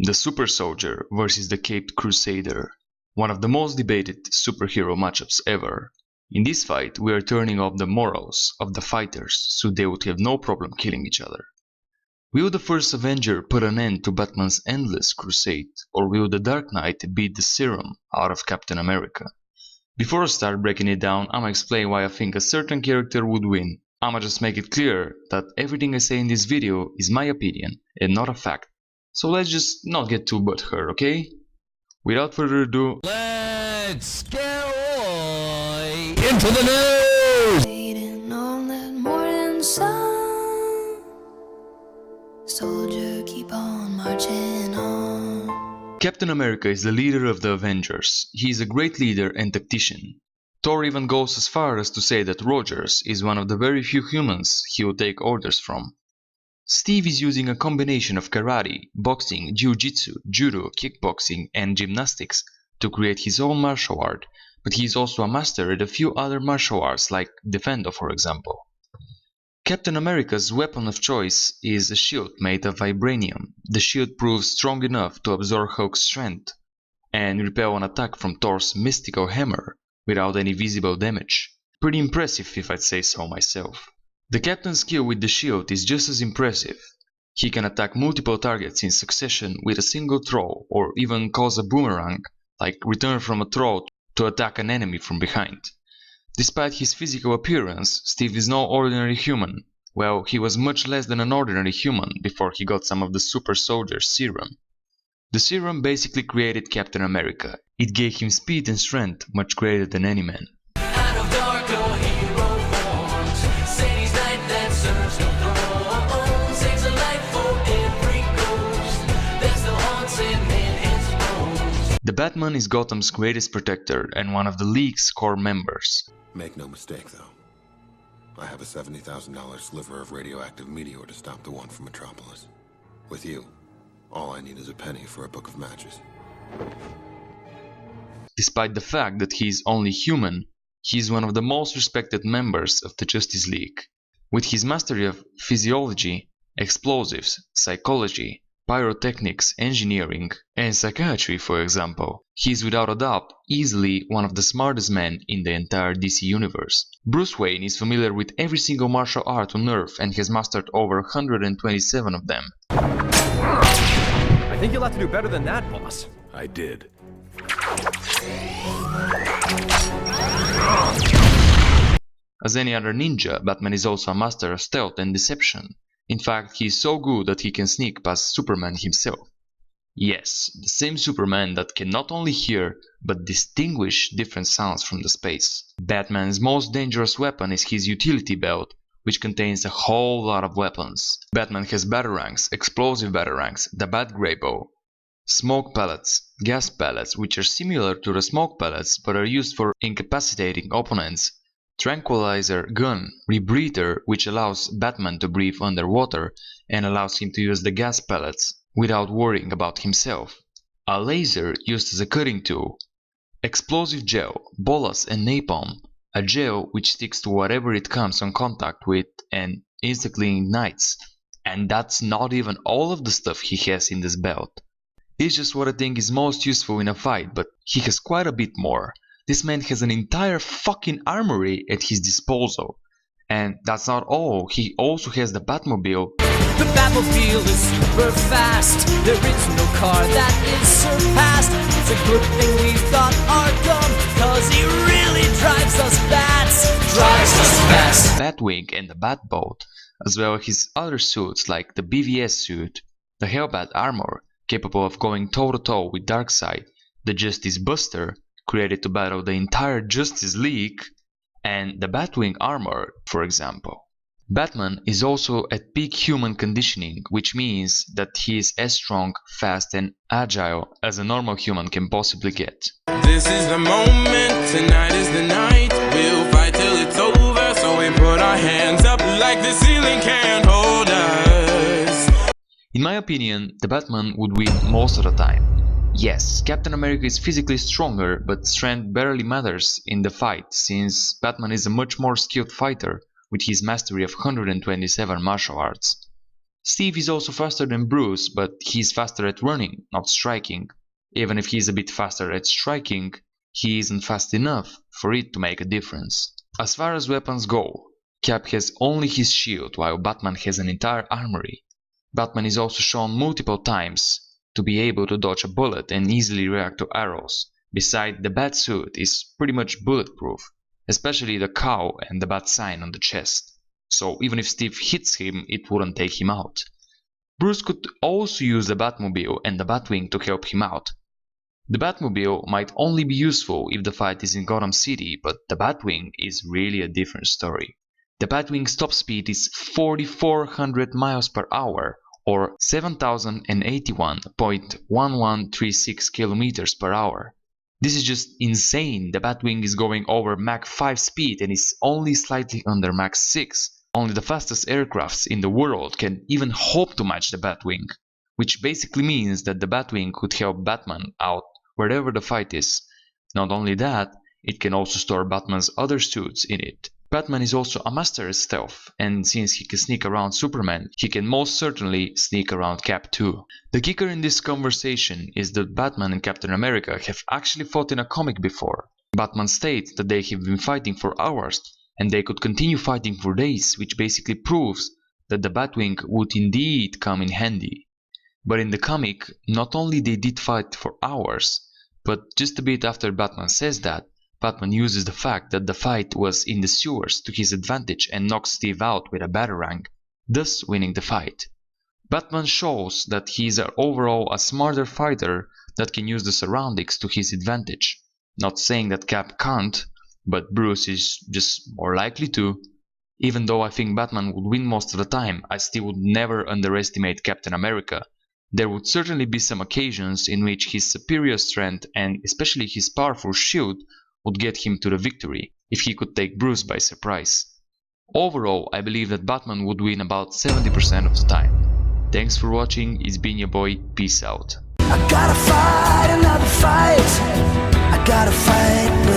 The Super Soldier versus the Caped Crusader, one of the most debated superhero matchups ever. In this fight, we are turning off the morals of the fighters so they would have no problem killing each other. Will the first Avenger put an end to Batman's endless crusade, or will the Dark Knight beat the serum out of Captain America? Before I start breaking it down, I'ma explain why I think a certain character would win. I'ma just make it clear that everything I say in this video is my opinion and not a fact. So let's just not get too butthurt, okay? Without further ado, let's get right into the news! Waiting on that morning sun, soldier, keep on marching on. Captain America is the leader of the Avengers. He is a great leader and tactician. Thor even goes as far as to say that Rogers is one of the very few humans he will take orders from. Steve is using a combination of karate, boxing, jiu-jitsu, judo, kickboxing, and gymnastics to create his own martial art, but he is also a master at a few other martial arts like Defendo, for example. Captain America's weapon of choice is a shield made of vibranium. The shield proves strong enough to absorb Hulk's strength and repel an attack from Thor's mystical hammer without any visible damage. Pretty impressive if I'd say so myself. The Captain's skill with the shield is just as impressive. He can attack multiple targets in succession with a single throw, or even cause a boomerang, like return from a throw to attack an enemy from behind. Despite his physical appearance, Steve is no ordinary human. Well, he was much less than an ordinary human before he got some of the super soldier's serum. The serum basically created Captain America. It gave him speed and strength much greater than any man. The Batman is Gotham's greatest protector and one of the League's core members. Make no mistake, though. I have a $70,000 sliver of radioactive meteor to stop the one from Metropolis. With you, all I need is a penny for a book of matches. Despite the fact that he is only human, he is one of the most respected members of the Justice League. With his mastery of physiology, explosives, psychology, pyrotechnics, engineering, and psychiatry, for example, he is without a doubt easily one of the smartest men in the entire DC universe. Bruce Wayne is familiar with every single martial art on Earth and has mastered over 127 of them. I think you'll have to do better than that, boss. I did. As any other ninja, Batman is also a master of stealth and deception. In fact, he is so good that he can sneak past Superman himself. Yes, the same Superman that can not only hear, but distinguish different sounds from the space. Batman's most dangerous weapon is his utility belt, which contains a whole lot of weapons. Batman has batarangs, explosive batarangs, the Bat Grey Bow, smoke pellets, gas pellets which are similar to the smoke pellets but are used for incapacitating opponents, tranquilizer gun, rebreather which allows Batman to breathe underwater and allows him to use the gas pellets without worrying about himself, a laser used as a cutting tool, explosive gel, bolas and napalm, a gel which sticks to whatever it comes on contact with and instantly ignites. And that's not even all of the stuff he has in this belt. It's just what I think is most useful in a fight, but he has quite a bit more. This man has an entire fucking armory at his disposal. And that's not all, he also has the Batmobile. The Batmobile is super fast. There is no car that is surpassed. It's a good thing we've got Arkham, cause he really drives us bats. Drives us fast. Batwing and the Batbolt, as well as his other suits like the BVS suit, the Hellbat armor, capable of going toe-to-toe with Darkseid, the Justice Buster, created to battle the entire Justice League, and the Batwing armor, for example. Batman is also at peak human conditioning, which means that he is as strong, fast and agile as a normal human can possibly get. This is the moment, tonight is the night. We'll fight till it's over, so we put our hands up like the ceiling can't hold us. In my opinion, the Batman would win most of the time. Yes, Captain America is physically stronger, but strength barely matters in the fight, since Batman is a much more skilled fighter with his mastery of 127 martial arts. Steve is also faster than Bruce, but he's faster at running, not striking. Even if he's a bit faster at striking, he isn't fast enough for it to make a difference. As far as weapons go, Cap has only his shield while Batman has an entire armory. Batman is also shown multiple times to be able to dodge a bullet and easily react to arrows. Besides, the bat suit is pretty much bulletproof, especially the cow and the bat sign on the chest. So even if Steve hits him, it wouldn't take him out. Bruce could also use the Batmobile and the Batwing to help him out. The Batmobile might only be useful if the fight is in Gotham City, but the Batwing is really a different story. The Batwing's top speed is 4,400 miles per hour, or 7,081.1136 kilometers per hour. This is just insane. The Batwing is going over Mach 5 speed and is only slightly under Mach 6. Only the fastest aircrafts in the world can even hope to match the Batwing, which basically means that the Batwing could help Batman out wherever the fight is. Not only that, it can also store Batman's other suits in it. Batman is also a master at stealth, and since he can sneak around Superman, he can most certainly sneak around Cap too. The kicker in this conversation is that Batman and Captain America have actually fought in a comic before. Batman states that they have been fighting for hours, and they could continue fighting for days, which basically proves that the Batwing would indeed come in handy. But in the comic, not only they did fight for hours, but just a bit after Batman says that, Batman uses the fact that the fight was in the sewers to his advantage and knocks Steve out with a batarang, thus winning the fight. Batman shows that he is overall a smarter fighter that can use the surroundings to his advantage. Not saying that Cap can't, but Bruce is just more likely to. Even though I think Batman would win most of the time, I still would never underestimate Captain America. There would certainly be some occasions in which his superior strength and especially his powerful shield would get him to the victory if he could take Bruce by surprise. Overall, I believe that Batman would win about 70% of the time. Thanks for watching, it's been your boy, peace out. I gotta fight another fight. I gotta fight